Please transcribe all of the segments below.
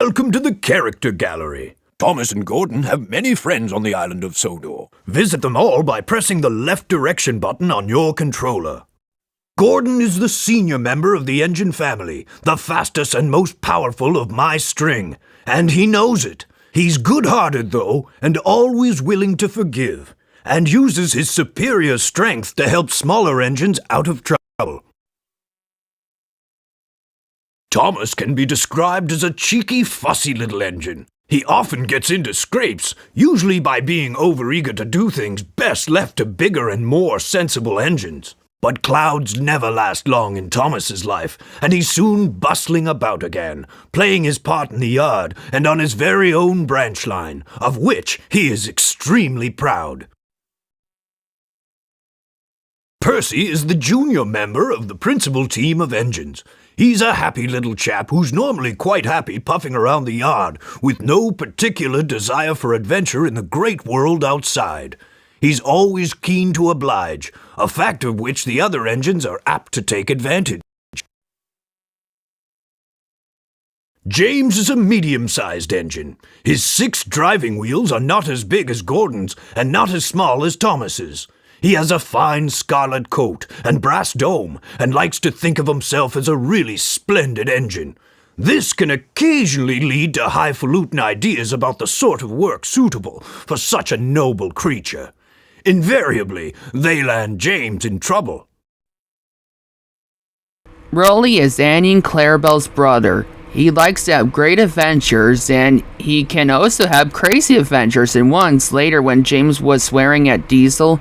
Welcome to the Character Gallery. Thomas and Gordon have many friends on the island of Sodor. Visit them all by pressing the left direction button on your controller. Gordon is the senior member of the engine family, the fastest and most powerful of my string, and he knows it. He's good-hearted, though, and always willing to forgive, and uses his superior strength to help smaller engines out of trouble. Thomas can be described as a cheeky, fussy little engine. He often gets into scrapes, usually by being overeager to do things best left to bigger and more sensible engines. But clouds never last long in Thomas's life, and he's soon bustling about again, playing his part in the yard and on his very own branch line, of which he is extremely proud. Percy is the junior member of the principal team of engines. He's a happy little chap who's normally quite happy puffing around the yard, with no particular desire for adventure in the great world outside. He's always keen to oblige, a fact of which the other engines are apt to take advantage. James is a medium-sized engine. His 6 driving wheels are not as big as Gordon's and not as small as Thomas's. He has a fine scarlet coat and brass dome and likes to think of himself as a really splendid engine. This can occasionally lead to highfalutin ideas about the sort of work suitable for such a noble creature. Invariably, they land James in trouble. Roly is Annie and Clarabelle's brother. He likes to have great adventures, and he can also have crazy adventures. And once, later, when James was swearing at Diesel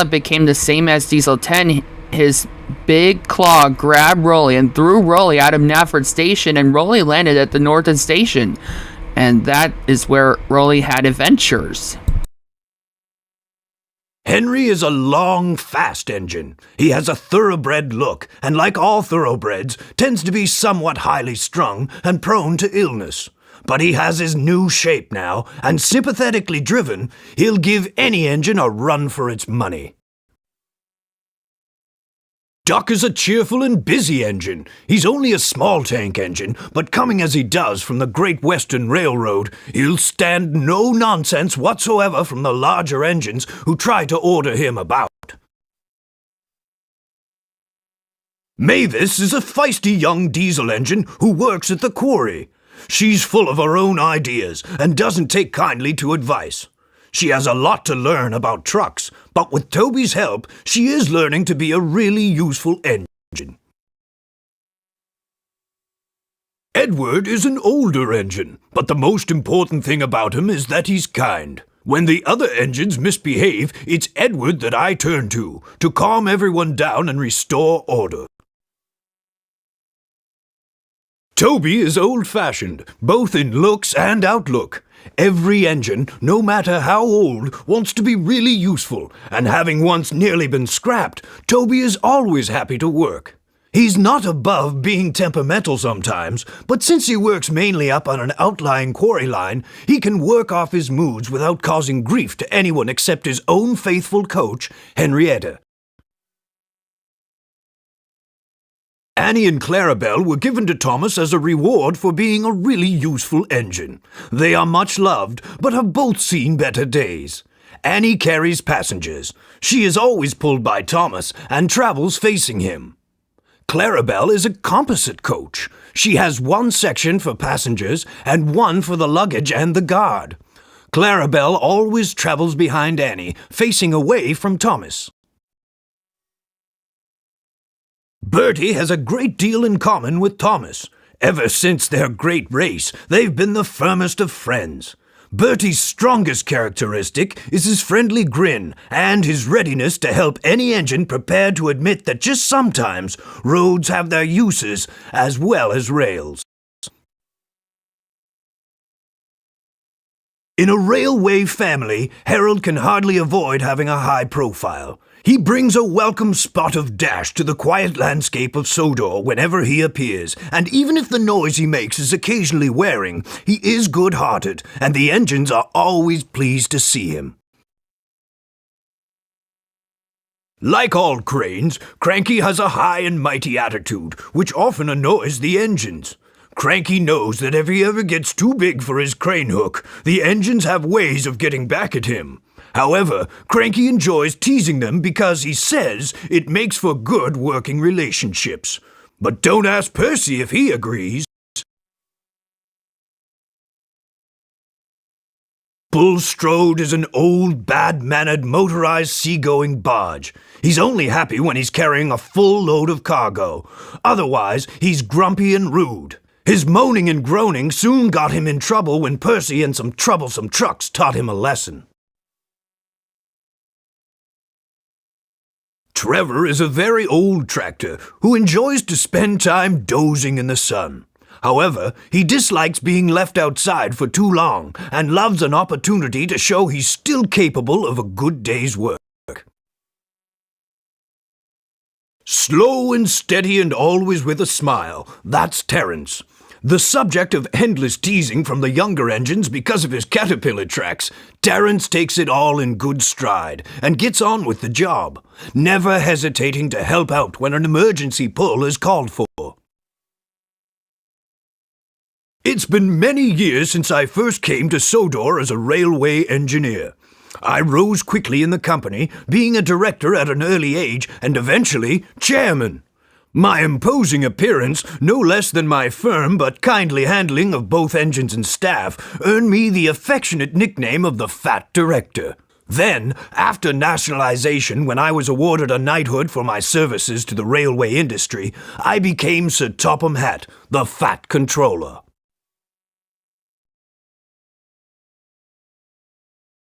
became the same as Diesel 10. His big claw grabbed Roly and threw Roly out of Knapford Station, and Roly landed at the Norton Station. And that is where Roly had adventures. Henry is a long, fast engine. He has a thoroughbred look, and like all thoroughbreds, tends to be somewhat highly strung and prone to illness. But he has his new shape now, and sympathetically driven, he'll give any engine a run for its money. Duck is a cheerful and busy engine. He's only a small tank engine, but coming as he does from the Great Western Railroad, he'll stand no nonsense whatsoever from the larger engines who try to order him about. Mavis is a feisty young diesel engine who works at the quarry. She's full of her own ideas and doesn't take kindly to advice. She has a lot to learn about trucks, but with Toby's help, she is learning to be a really useful engine. Edward is an older engine, but the most important thing about him is that he's kind. When the other engines misbehave, it's Edward that I turn to calm everyone down and restore order. Toby is old-fashioned, both in looks and outlook. Every engine, no matter how old, wants to be really useful, and having once nearly been scrapped, Toby is always happy to work. He's not above being temperamental sometimes, but since he works mainly up on an outlying quarry line, he can work off his moods without causing grief to anyone except his own faithful coach, Henrietta. Annie and Clarabelle were given to Thomas as a reward for being a really useful engine. They are much loved, but have both seen better days. Annie carries passengers. She is always pulled by Thomas and travels facing him. Clarabelle is a composite coach. She has one section for passengers and one for the luggage and the guard. Clarabelle always travels behind Annie, facing away from Thomas. Bertie has a great deal in common with Thomas. Ever since their great race, they've been the firmest of friends. Bertie's strongest characteristic is his friendly grin and his readiness to help any engine prepared to admit that just sometimes roads have their uses as well as rails. In a railway family, Harold can hardly avoid having a high profile. He brings a welcome spot of dash to the quiet landscape of Sodor whenever he appears, and even if the noise he makes is occasionally wearing, he is good-hearted, and the engines are always pleased to see him. Like all cranes, Cranky has a high and mighty attitude, which often annoys the engines. Cranky knows that if he ever gets too big for his crane hook, the engines have ways of getting back at him. However, Cranky enjoys teasing them because he says it makes for good working relationships. But don't ask Percy if he agrees. Bulstrode is an old, bad-mannered, motorized seagoing barge. He's only happy when he's carrying a full load of cargo. Otherwise, he's grumpy and rude. His moaning and groaning soon got him in trouble when Percy and some troublesome trucks taught him a lesson. Trevor is a very old tractor who enjoys to spend time dozing in the sun. However, he dislikes being left outside for too long and loves an opportunity to show he's still capable of a good day's work. Slow and steady and always with a smile, that's Terence. The subject of endless teasing from the younger engines because of his caterpillar tracks, Terence takes it all in good stride and gets on with the job, never hesitating to help out when an emergency pull is called for. It's been many years since I first came to Sodor as a railway engineer. I rose quickly in the company, being a director at an early age and eventually chairman. My imposing appearance, no less than my firm but kindly handling of both engines and staff, earned me the affectionate nickname of the Fat Director. Then, after nationalization, when I was awarded a knighthood for my services to the railway industry, I became Sir Topham Hatt, the Fat Controller.